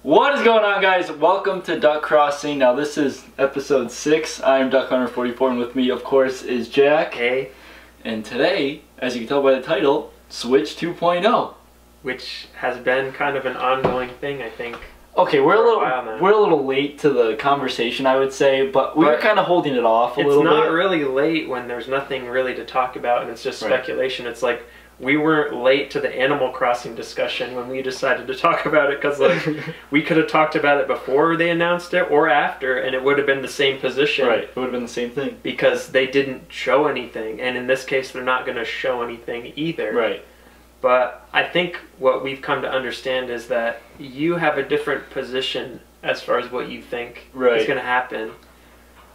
What is going on, guys? Welcome to Duck Crossing. Now this is episode 6. I am Duck Hunter 44 and with me of course is Jack. Hey. And today, as you can tell by the title, Switch 2.0. Which has been kind of an ongoing thing, I think. Okay, we're a little late to the conversation, I would say, but we were kind of holding it off a little bit. It's not really late when there's nothing really to talk about and it's just speculation. It's like we weren't late to the Animal Crossing discussion when we decided to talk about it, because like we could have talked about it before they announced it or after, and it would have been the same position. Right, it would have been the same thing. Because they didn't show anything, and in this case they're not going to show anything either. Right. But I think what we've come to understand is that you have a different position as far as what you think is going to happen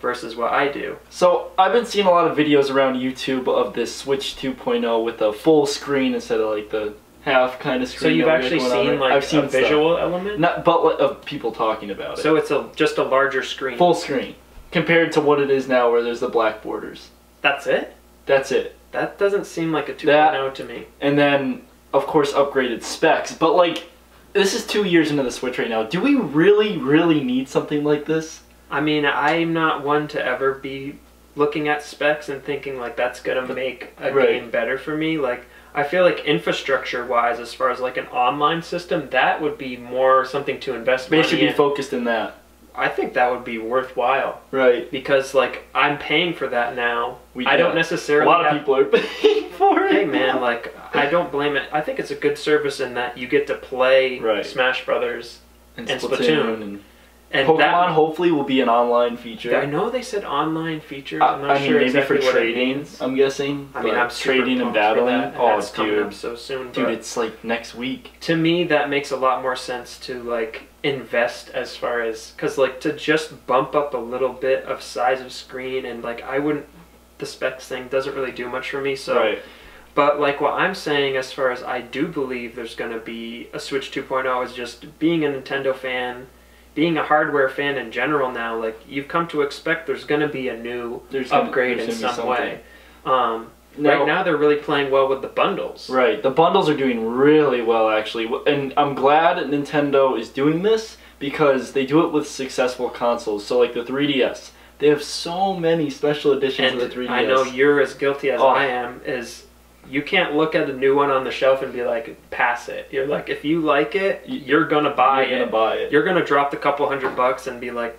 versus what I do. So I've been seeing a lot of videos around YouTube of this Switch 2.0 with a full screen instead of like the half kind of screen. So you've actually seen like I've seen a visual element? Not, but of people talking about it. So it's just a larger screen. Full screen. Compared to what it is now where there's the black borders. That's it? That's it. That doesn't seem like a 2.0 to me. And then, of course, upgraded specs. But, like, this is 2 years into the Switch right now. Do we really, really need something like this? I mean, I'm not one to ever be looking at specs and thinking, like, that's going to make a game better for me. Like, I feel like infrastructure-wise, as far as, like, an online system, that would be more something to invest money in. They should be focused in that. I think that would be worthwhile. Right. Because, like, I'm paying for that now. I don't necessarily... A lot of people are paying for it. Hey, man, like, I don't blame it. I think it's a good service in that you get to play Smash Brothers and Splatoon. And Pokemon hopefully will be an online feature. I know they said online features. I'm not sure maybe exactly for trading, I'm guessing. I mean, I'm trading and battling. Oh, it's coming up so soon. Dude, it's like next week. To me, that makes a lot more sense to, like, invest as far as... Because, like, to just bump up a little bit of size of screen and, like, I wouldn't... The specs thing doesn't really do much for me, so... Right. But, like, what I'm saying as far as I do believe there's going to be a Switch 2.0 is just being a Nintendo fan... Being a hardware fan in general now, like, you've come to expect there's going to be a new upgrade in some way. Right now they're really playing well with the bundles. Right, the bundles are doing really well, actually. And I'm glad Nintendo is doing this because they do it with successful consoles. So, like the 3DS, they have so many special editions of the 3DS. I know you're as guilty as I am, you can't look at a new one on the shelf and be like, pass it. You're like, if you like it, you're going to buy it. You're going to drop the couple $100 and be like,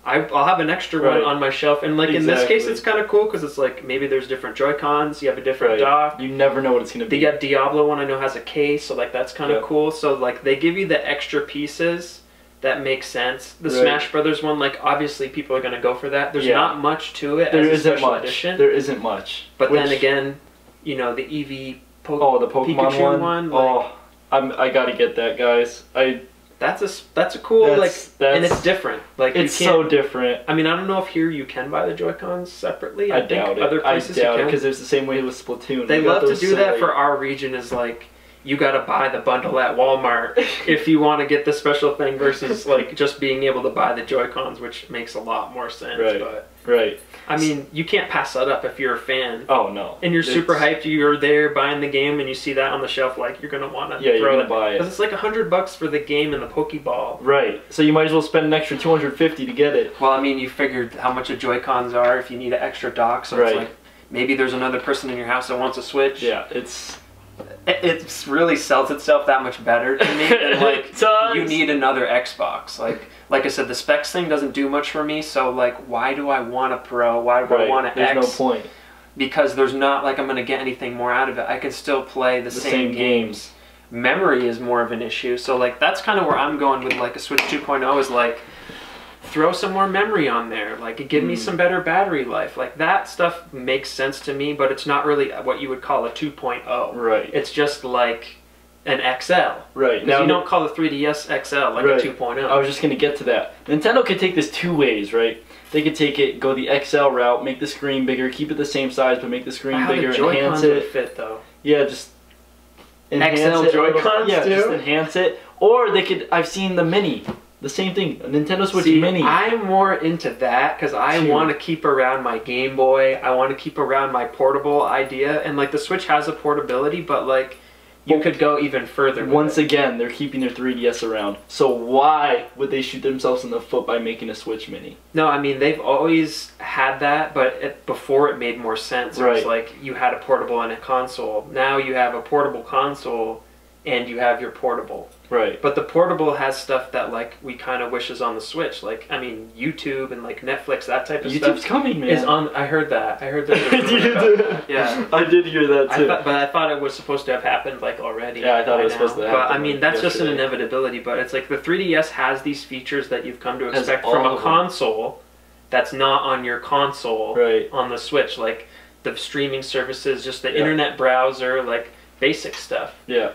I'll have an extra one on my shelf. And like in this case, it's kind of cool because it's like maybe there's different Joy-Cons. You have a different dock. You never know what it's going to be. The Diablo one I know has a case, so like that's kind of cool. So like they give you the extra pieces that makes sense. The Smash Brothers one, like obviously people are going to go for that. There's not much to it as a special edition. There isn't much. But then again, you know, the Eevee the Pokemon Pikachu one. Like, I gotta get that, guys. That's a cool and it's different. Like it's so different. I mean, I don't know if here you can buy the Joy-Cons separately. I doubt it. Other places I doubt it because it's the same way with Splatoon. They love to do that for our region. Is like you gotta buy the bundle at Walmart if you want to get the special thing versus like just being able to buy the Joy-Cons, which makes a lot more sense. But I mean, you can't pass that up if you're a fan. Oh, no. And you're super hyped. You're there buying the game and you see that on the shelf, like, you're going to want to throw it. Buy it. Because it's like $100 for the game and the Pokeball. Right. So you might as well spend an extra $250 to get it. Well, I mean, you figured how much a Joy-Cons are if you need an extra dock. So it's like, maybe there's another person in your house that wants a Switch. Yeah, it really sells itself that much better to me than, like, you need another Xbox. Like I said, the specs thing doesn't do much for me, so, like, why do I want a Pro? Why do I want an X? There's no point. Because there's not, like, I'm going to get anything more out of it. I can still play the same games. Memory is more of an issue, so, like, that's kind of where I'm going with, like, a Switch 2.0 is, like, throw some more memory on there. Like, give me some better battery life. Like, that stuff makes sense to me, but it's not really what you would call a 2.0. Right. It's just, like... an XL. Right. Now you don't call the 3DS XL like a 2.0. I was just going to get to that. Nintendo could take this two ways, right? They could take it, go the XL route, make the screen bigger, keep it the same size, but make the screen bigger, enhance it. Would fit though. Yeah, just enhance it. Joy-Cons too? Just enhance it. Or they could, I've seen the Mini. The same thing, a Nintendo Switch Mini. I'm more into that because I want to keep around my Game Boy. I want to keep around my portable idea. And like the Switch has a portability, but like you could go even further. Once again, they're keeping their 3DS around. So why would they shoot themselves in the foot by making a Switch Mini? No, I mean, they've always had that, but before it made more sense. It was like you had a portable and a console. Now you have a portable console and you have your portable. Right. But the portable has stuff that, like, we kind of wish is on the Switch. Like, I mean, YouTube and, like, Netflix, that type of stuff. YouTube's coming, man. Is on. I heard that. I heard that. Yeah. I did hear that, too. But I thought it was supposed to have happened, like, already. Yeah, I thought it was supposed to happen. But, I mean, that's just an inevitability. But it's like the 3DS has these features that you've come to expect from a console that's not on your console on the Switch. Like, the streaming services, just the internet browser, like, basic stuff. Yeah.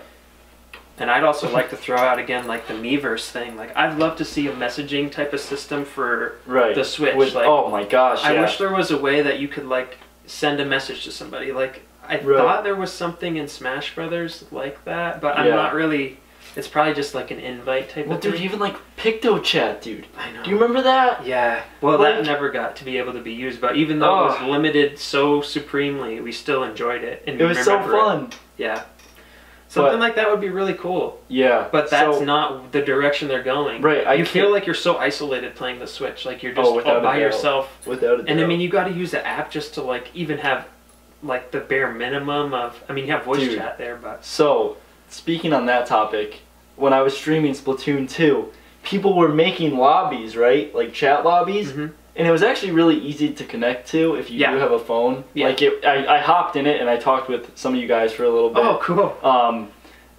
And I'd also like to throw out again, like, the Miiverse thing. Like, I'd love to see a messaging type of system for the Switch. Like, oh my gosh, I wish there was a way that you could, like, send a message to somebody. Like, I thought there was something in Smash Brothers like that, but I'm not really... It's probably just, like, an invite type of thing. Dude, even, like, PictoChat, dude. I know. Do you remember that? Yeah. Well, that never got to be able to be used, but even though it was limited so supremely, we still enjoyed it. And it was so fun. Yeah. Something like that would be really cool. Yeah. But that's not the direction they're going. Right. You feel like you're so isolated playing the Switch. Like you're just all by yourself. Without a doubt. And I mean, you got to use the app just to like even have like the bare minimum of... I mean, you have voice chat there, but... So, speaking on that topic, when I was streaming Splatoon 2, people were making lobbies, right? Like chat lobbies. Mm-hmm. And it was actually really easy to connect to if you do have a phone. Yeah. Like I hopped in it and I talked with some of you guys for a little bit. Oh, cool.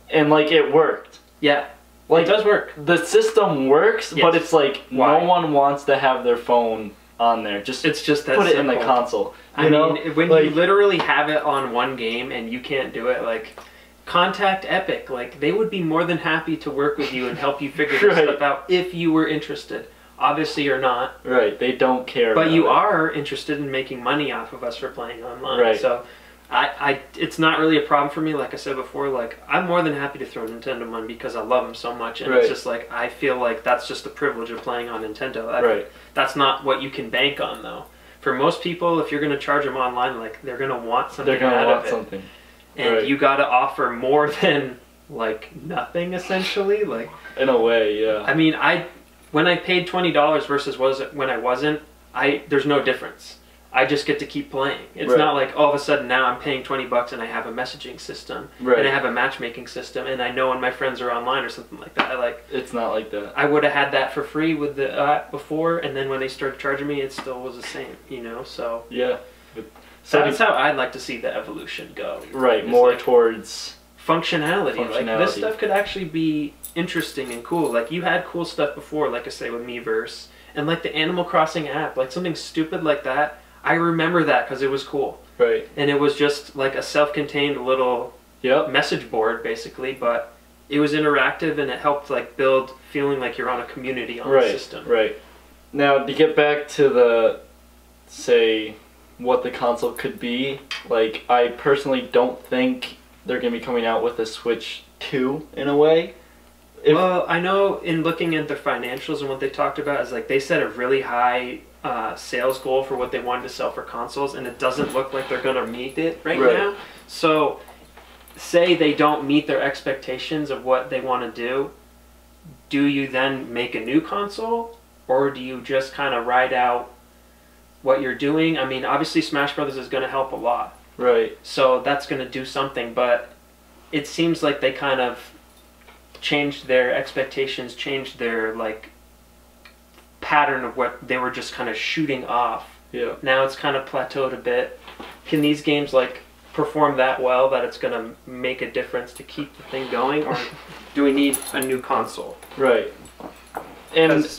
And like it worked. Yeah. Like, it does work. The system works, but it's like no one wants to have their phone on there. It's just that put it in the console. I mean, when you literally have it on one game and you can't do it, like contact Epic. Like they would be more than happy to work with you and help you figure this stuff out if you were interested. Obviously, you're not. Right, they don't care. But you are interested in making money off of us for playing online. Right. So, it's not really a problem for me. Like I said before, like I'm more than happy to throw Nintendo money because I love them so much, and it's just like I feel like that's just the privilege of playing on Nintendo. That's not what you can bank on, though. For most people, if you're going to charge them online, like they're going to want something out of it. And you got to offer more than like nothing, essentially. Like in a way, yeah. I mean, when I paid $20 versus when I wasn't, there's no difference. I just get to keep playing. It's not like all of a sudden now I'm paying $20 and I have a messaging system and I have a matchmaking system and I know when my friends are online or something like that. It's not like that. I would have had that for free with the app before, and then when they started charging me, it still was the same. You know, so yeah. So that's how I'd like to see the evolution go. Right, more towards functionality. Like this stuff could actually be interesting and cool. Like you had cool stuff before, like I say with Miiverse, and like the Animal Crossing app, like something stupid like that. I remember that because it was cool. Right. And it was just like a self-contained little message board, basically, but it was interactive and it helped like build feeling like you're on a community on the system. Right. Now to get back to the what the console could be, like I personally don't think they're gonna be coming out with a Switch 2 in a way. Well, I know in looking at the financials and what they talked about is like they set a really high sales goal for what they wanted to sell for consoles, and it doesn't look like they're gonna meet it right now. So, say they don't meet their expectations of what they want to do you then make a new console, or do you just kind of ride out what you're doing? I mean, obviously Smash Brothers is going to help a lot. Right. So that's going to do something, but it seems like they kind of changed their expectations, changed their like pattern of what they were just kind of shooting off. Yeah. Now it's kind of plateaued a bit. Can these games like perform that well that it's going to make a difference to keep the thing going, or do we need a new console? Right. And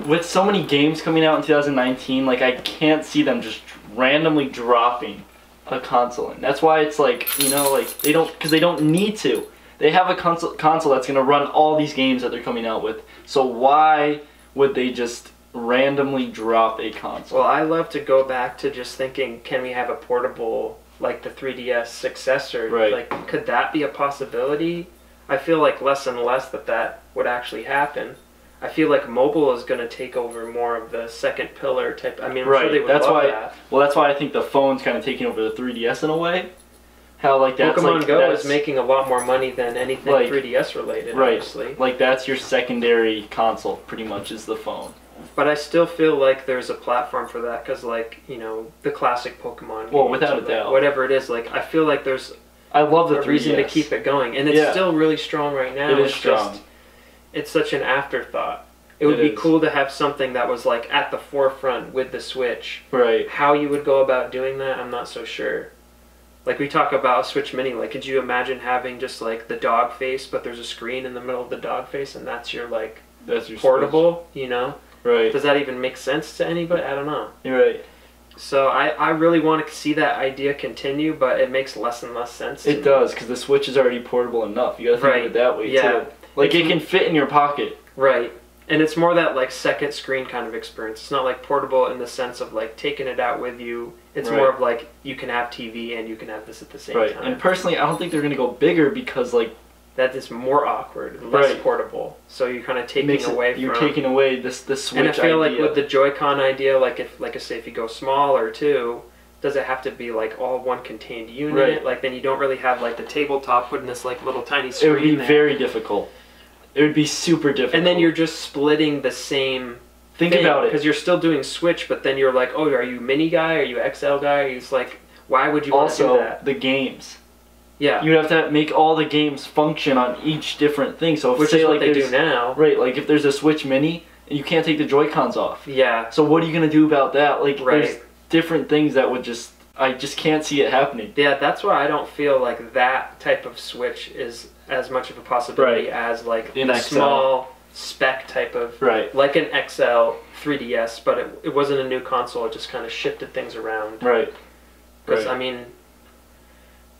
with so many games coming out in 2019, like I can't see them just randomly dropping a console in. That's why it's like, you know, like they don't need to. They have a console that's going to run all these games that they're coming out with. So why would they just randomly drop a console? Well, I love to go back to just thinking, can we have a portable like the 3DS successor? Right. Like, could that be a possibility? I feel like less and less that would actually happen. I feel like mobile is going to take over more of the second pillar type. I mean, I'm sure they would love that. Well, that's why I think the phone's kind of taking over the 3DS in a way. how like that's Pokemon like, Go is making a lot more money than anything like, 3DS related, right. honestly. Like that's your secondary console, pretty much, is the phone. But I still feel like there's a platform for that because, like, you know, the classic Pokemon. Well, games, without a like, doubt. whatever it is, like I feel like there's I love the 3DS. reason to keep it going, and it's still really strong right now. It is strong. It's such an afterthought. It would be cool to have something that was like at the forefront with the Switch. Right. How you would go about doing that, I'm not so sure. Like we talk about Switch Mini, like could you imagine having just like the dog face, but there's a screen in the middle of the dog face, and that's your portable, Switch. You know? Right. Does that even make sense to anybody? I don't know. You're right. So I really want to see that idea continue, but it makes less and less sense to me. It does, because the Switch is already portable enough. You gotta think of it that way, too. Like, it can fit in your pocket. Right. And it's more that, like, second screen kind of experience. It's not, like, portable in the sense of, like, taking it out with you. It's more of, like, you can have TV and you can have this at the same time. And personally, I don't think they're going to go bigger because, like... That is more awkward, less portable. So you're kind of taking away from... You're taking away the Switch idea. And I feel like with the Joy-Con idea, like, I say, if you go small or two, does it have to be, like, all one contained unit? Right. Like, then you don't really have, like, the tabletop putting this, like, little tiny screen. It would be very difficult. It would be super difficult. And then you're just splitting the same Think about it. Because you're still doing Switch, but then you're like, oh, are you mini guy? Are you XL guy? It's like, why would you want to do that? Also, the games. Yeah. You have to make all the games function on each different thing. So if, which say, is what like, they do now. Right, like if there's a Switch Mini, you can't take the Joy-Cons off. Yeah. So what are you going to do about that? Like, right. There's different things that would just... I just can't see it happening. Yeah, that's why I don't feel like that type of Switch is as much of a possibility as like the small spec type of, like an XL 3DS, but it wasn't a new console. It just kind of shifted things around. Right. Because I mean,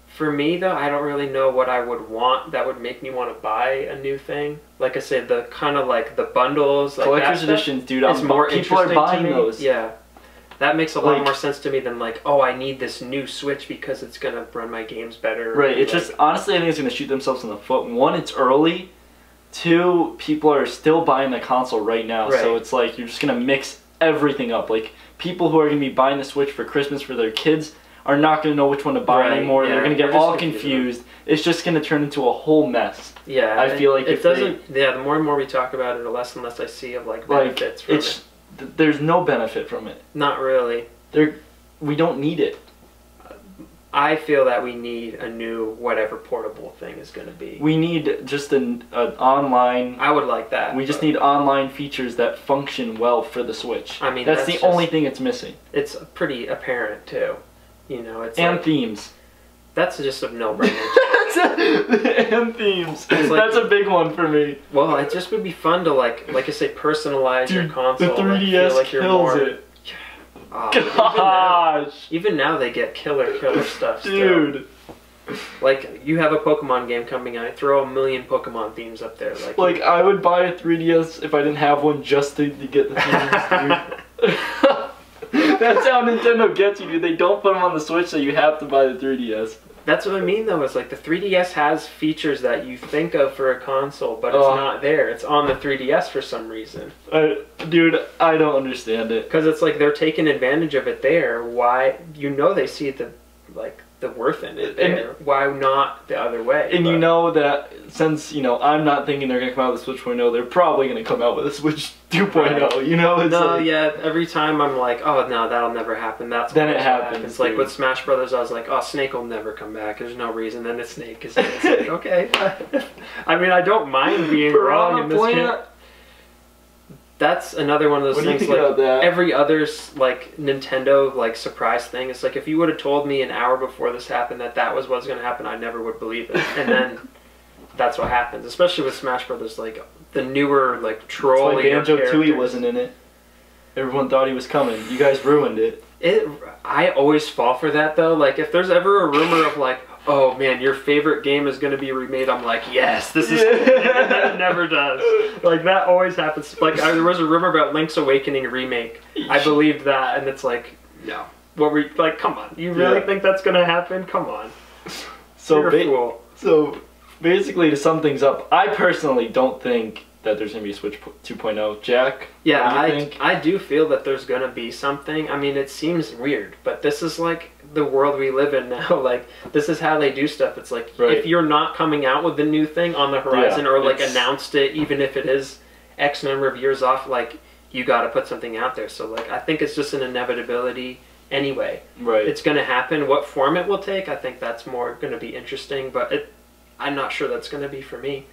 for me though, I don't really know what I would want that would make me want to buy a new thing. Like I said, the kind of like the bundles, like collector's editions, dude. It's more people are buying to me. those. Yeah. That makes a lot more sense to me than like, oh, I need this new Switch because it's going to run my games better. Right, it's just, honestly, I think it's going to shoot themselves in the foot. One, it's early. Two, people are still buying the console right now. Right. So it's like, you're just going to mix everything up. Like, people who are going to be buying the Switch for Christmas for their kids are not going to know which one to buy anymore. Yeah, they're going to get all confused. It's just going to turn into a whole mess. Yeah. I feel like it doesn't, the more and more we talk about it, the less and less I see of like benefits from it. There's no benefit from it. Not really. We don't need it. I feel that we need a new whatever portable thing is going to be. We need just an online... I would like that. We just need online features that function well for the Switch. I mean, that's the only thing it's missing. It's pretty apparent too. You know, it's and themes. That's just a no-brainer. And themes. Like, that's a big one for me. Well, it just would be fun to like I say, personalize your console. The 3DS kills it. Oh, gosh. Even now they get killer stuff. Dude. Still. Like you have a Pokemon game coming out, throw a million Pokemon themes up there. Like I would buy a 3DS if I didn't have one just to get the themes, dude. That's how Nintendo gets you, dude. They don't put them on the Switch, so you have to buy the 3DS. That's what I mean, though. Is like the 3DS has features that you think of for a console, but it's not there. It's on the 3DS for some reason. Dude, I don't understand it. Because it's like they're taking advantage of it there. Why? You know they see the worth in it there. Why not the other way? And you know that since, you know, I'm not thinking they're going to come out with a Switch 2.0, they're probably going to come out with a Switch 2.0, right. You know? Every time I'm like, oh, no, that'll never happen. Then it happens. It's like with Smash Brothers, I was like, oh, Snake will never come back. There's no reason. Then the Snake is like, okay. I mean, I don't mind being wrong in this game. That's another one of those things, like every other like Nintendo like surprise thing. It's like if you would have told me an hour before this happened that was what's going to happen, I never would believe it. And then that's what happens, especially with Smash Brothers. Like the newer like trolling. Banjo-Tooie wasn't in it. Everyone thought he was coming. You guys ruined it. I always fall for that though. Like if there's ever a rumor of like, oh man, your favorite game is going to be remade, I'm like, yes, this is and it never does. Like that always happens. Like there was a rumor about Link's Awakening remake. I believed that, and it's like, no. What were like, come on. You really think that's going to happen? Come on. You're a fool. So basically, to sum things up, I personally don't think that there's gonna be a Switch 2.0. Jack? Yeah, what do you think? I do feel that there's gonna be something. I mean, it seems weird, but this is like the world we live in now. Like, this is how they do stuff. It's like, Right. if you're not coming out with the new thing on the horizon, Yeah, or like it's- announced it, even if it is X number of years off, like, you gotta put something out there. So like, I think it's just an inevitability anyway. Right. It's gonna happen. What form it will take, I think that's more gonna be interesting, but I'm not sure that's gonna be for me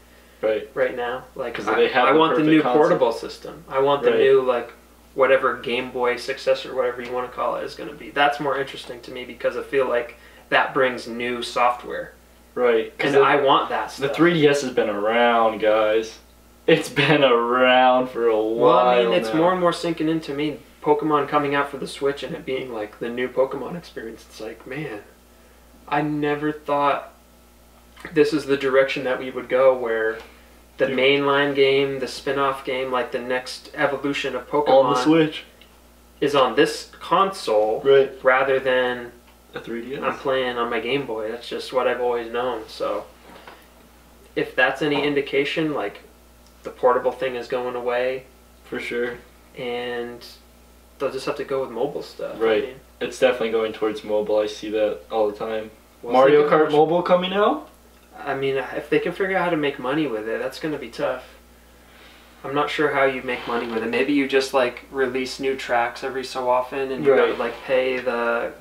right now. Like, 'Cause they have I the want the perfect new console. portable system. I want the Right. new, like, whatever Game Boy successor, whatever you want to call it, is going to be. That's more interesting to me because I feel like that brings new software. Right. And the, I want that the stuff. 3DS has been around, guys. It's been around for a while. Well, I mean, it's now. more and more sinking into me. Pokemon coming out for the Switch and it being like the new Pokemon experience. It's like, man, I never thought this is the direction that we would go, where the Dude. mainline game, the spin-off game, like the next evolution of Pokemon on the Switch. is on this console Right. rather than A 3DS. I'm playing on my Game Boy. That's just what I've always known. So if that's any indication, like, the portable thing is going away For sure. and they'll just have to go with mobile stuff. Right. I mean, It's definitely going towards mobile. I see that all the time. we'll Mario see how Kart much- Mobile coming out? I mean, if they can figure out how to make money with it, that's going to be tough. I'm not sure how you make money with it. Maybe you just, like, release new tracks every so often and you Right. gotta, like,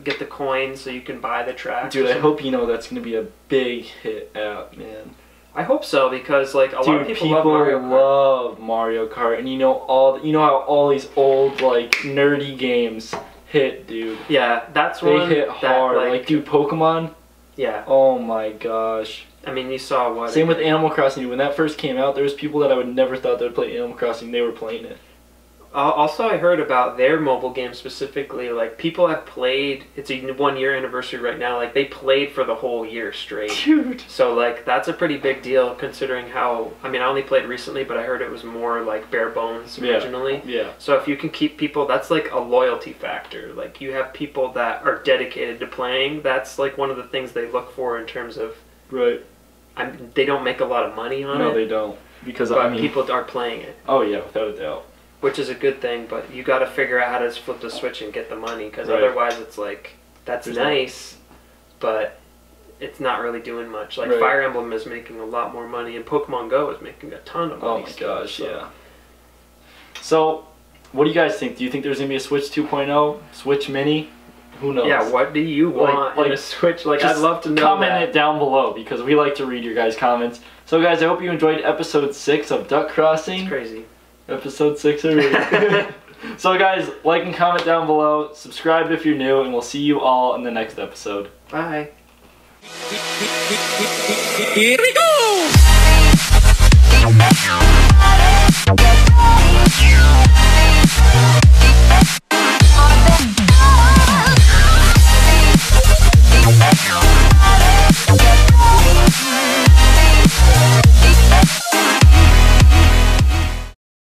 get the coins so you can buy the tracks. Dude, or I something. hope you know that's going to be a big hit app, man. I hope so, because, like, a lot of Dude, people love Mario Kart. love Mario Kart, and you know how all these old, like, nerdy games hit, dude. Yeah, that's They one hit that, hard. Like, dude, Pokemon. yeah. Oh my gosh. I mean, you saw what. Same with Animal Crossing. When that first came out, there was people that I would never thought they would play Animal Crossing. They were playing it. Also, I heard about their mobile game specifically. Like, people have played. It's a 1-year anniversary right now. Like, they played for the whole year straight. Dude. So, like, that's a pretty big deal considering how. I mean, I only played recently, but I heard it was more like bare bones Yeah. originally. Yeah. So if you can keep people, that's like a loyalty factor. Like, you have people that are dedicated to playing. That's like one of the things they look for in terms of. Right. They don't make a lot of money on No, it, they don't. Because, but I mean... people are playing it. Oh, yeah, without a doubt. Which is a good thing, but you got to figure out how to flip the switch and get the money, because Right. otherwise it's like, that's There's nice, but it's not really doing much. Like, Right. Fire Emblem is making a lot more money, and Pokemon Go is making a ton of money. Oh my still, gosh, so. yeah. So, what do you guys think? Do you think there's going to be a Switch 2.0? Switch Mini? Who knows? Yeah, what do you want in a Switch? Like, I'd Just love to know comment that. it down below because we like to read your guys' comments. So guys, I hope you enjoyed episode 6 of Duck Crossing. It's crazy. Episode 6 already. So guys, like and comment down below, subscribe if you're new, and we'll see you all in the next episode. Bye. Here we go!